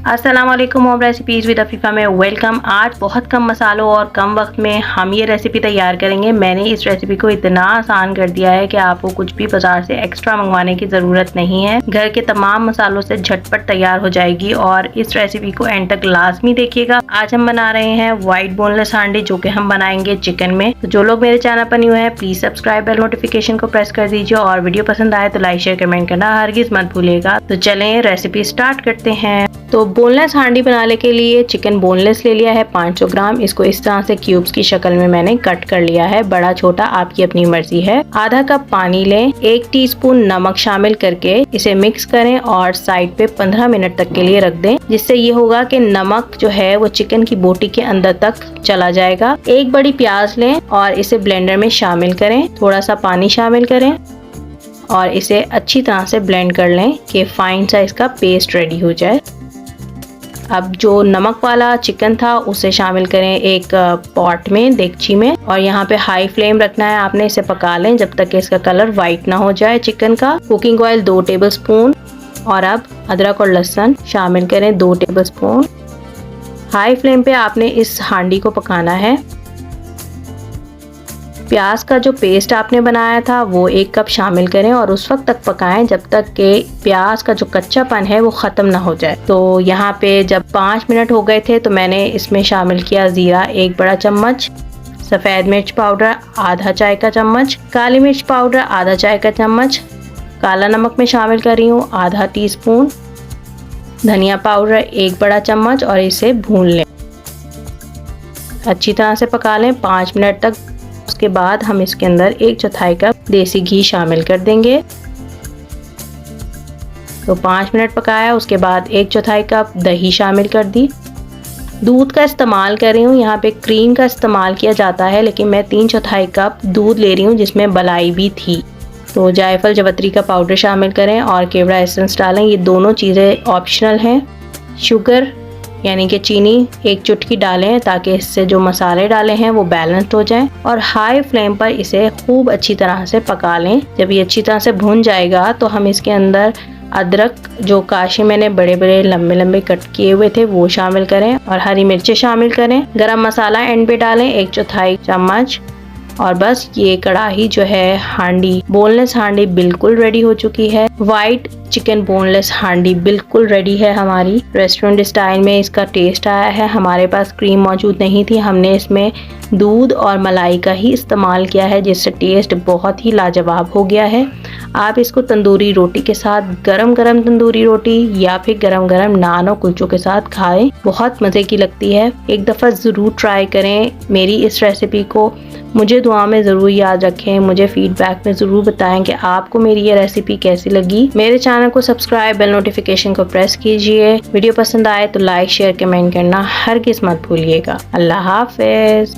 अस्सलाम वालेकुम home recipes with Afifa में वेलकम। आज बहुत कम मसालों और कम वक्त में हम ये रेसिपी तैयार करेंगे। मैंने इस रेसिपी को इतना आसान कर दिया है कि आपको कुछ भी बाजार से एक्स्ट्रा मंगवाने की ज़रूरत नहीं है। घर के तमाम मसालों से झटपट तैयार हो जाएगी और इस रेसिपी को एंड तक लाजमी देखिएगा। आज हम बना रहे हैं वाइट बोनलेस हांडी, जो कि हम बनाएंगे चिकन में। तो जो लोग मेरे चैनल पर न्यू है प्लीज सब्सक्राइब, बेल नोटिफिकेशन को प्रेस कर दीजिए और वीडियो पसंद आए तो लाइक शेयर कमेंट करना हरगिज मत भूलिएगा। तो चलें रेसिपी स्टार्ट करते हैं। तो बोनलेस हांडी बनाने के लिए चिकन बोनलेस ले लिया है 500 ग्राम। इसको इस तरह से क्यूब्स की शक्ल में मैंने कट कर लिया है, बड़ा छोटा आपकी अपनी मर्जी है। आधा कप पानी लें, 1 टीस्पून नमक शामिल करके इसे मिक्स करें और साइड पे 15 मिनट तक के लिए रख दें, जिससे ये होगा कि नमक जो है वो चिकन की बोटी के अंदर तक चला जाएगा। 1 बड़ी प्याज लें और इसे ब्लेंडर में शामिल करें, थोड़ा सा पानी शामिल करें और इसे अच्छी तरह से ब्लेंड कर लें कि फाइन सा इसका पेस्ट रेडी हो जाए। अब जो नमक वाला चिकन था उसे शामिल करें एक पॉट में, देगची में, और यहाँ पे हाई फ्लेम रखना है आपने। इसे पका लें जब तक कि इसका कलर वाइट ना हो जाए चिकन का। कुकिंग ऑयल 2 टेबलस्पून और अब अदरक और लहसुन शामिल करें 2 टेबलस्पून। हाई फ्लेम पे आपने इस हांडी को पकाना है। प्याज का जो पेस्ट आपने बनाया था वो 1 कप शामिल करें और उस वक्त तक पकाएं जब तक कि प्याज का जो कच्चापन है वो ख़त्म ना हो जाए। तो यहाँ पे जब 5 मिनट हो गए थे तो मैंने इसमें शामिल किया ज़ीरा 1 बड़ा चम्मच, सफ़ेद मिर्च पाउडर आधा चाय का चम्मच, काली मिर्च पाउडर आधा चाय का चम्मच, काला नमक में शामिल कर रही हूँ आधा टीस्पून, धनिया पाउडर 1 बड़ा चम्मच और इसे भून लें, अच्छी तरह से पका लें 5 मिनट तक। उसके बाद हम इसके अंदर 1/4 कप देसी घी शामिल कर देंगे। तो 5 मिनट पकाया, उसके बाद 1/4 कप दही शामिल कर दी। दूध का इस्तेमाल कर रही हूँ, यहाँ पे क्रीम का इस्तेमाल किया जाता है लेकिन मैं 3/4 कप दूध ले रही हूँ जिसमें मलाई भी थी। तो जायफल जवत्री का पाउडर शामिल करें और केवड़ा एसेंस डालें, ये दोनों चीज़ें ऑप्शनल हैं। शुगर यानी कि चीनी 1 चुटकी डालें ताकि इससे जो मसाले डाले हैं वो बैलेंस्ड हो जाएं और हाई फ्लेम पर इसे खूब अच्छी तरह से पका लें। जब ये अच्छी तरह से भुन जाएगा तो हम इसके अंदर अदरक जो काशे मैंने बड़े बड़े लंबे लंबे कट किए हुए थे वो शामिल करें और हरी मिर्चें शामिल करें। गरम मसाला एंड पे डालें 1/4 चम्मच और बस ये कढ़ाई जो है हांडी बोनलेस हांडी बिल्कुल रेडी हो चुकी है। वाइट चिकन बोनलेस हांडी बिल्कुल रेडी है हमारी। रेस्टोरेंट स्टाइल में इसका टेस्ट आया है। हमारे पास क्रीम मौजूद नहीं थी, हमने इसमें दूध और मलाई का ही इस्तेमाल किया है जिससे टेस्ट बहुत ही लाजवाब हो गया है। आप इसको तंदूरी रोटी के साथ, गरम गरम तंदूरी रोटी या फिर गरम गरम नान और कुलचों के साथ खाएं, बहुत मज़े की लगती है। एक दफ़ा ज़रूर ट्राई करें मेरी इस रेसिपी को। मुझे दुआ में ज़रूर याद रखें, मुझे फीडबैक में ज़रूर बताएं कि आपको मेरी ये रेसिपी कैसी लगी। मेरे चैनल को सब्सक्राइब, बेल नोटिफिकेशन को प्रेस कीजिए। वीडियो पसंद आए तो लाइक शेयर कमेंट करना हरगिज़ मत भूलिएगा। अल्लाह हाफ़िज़।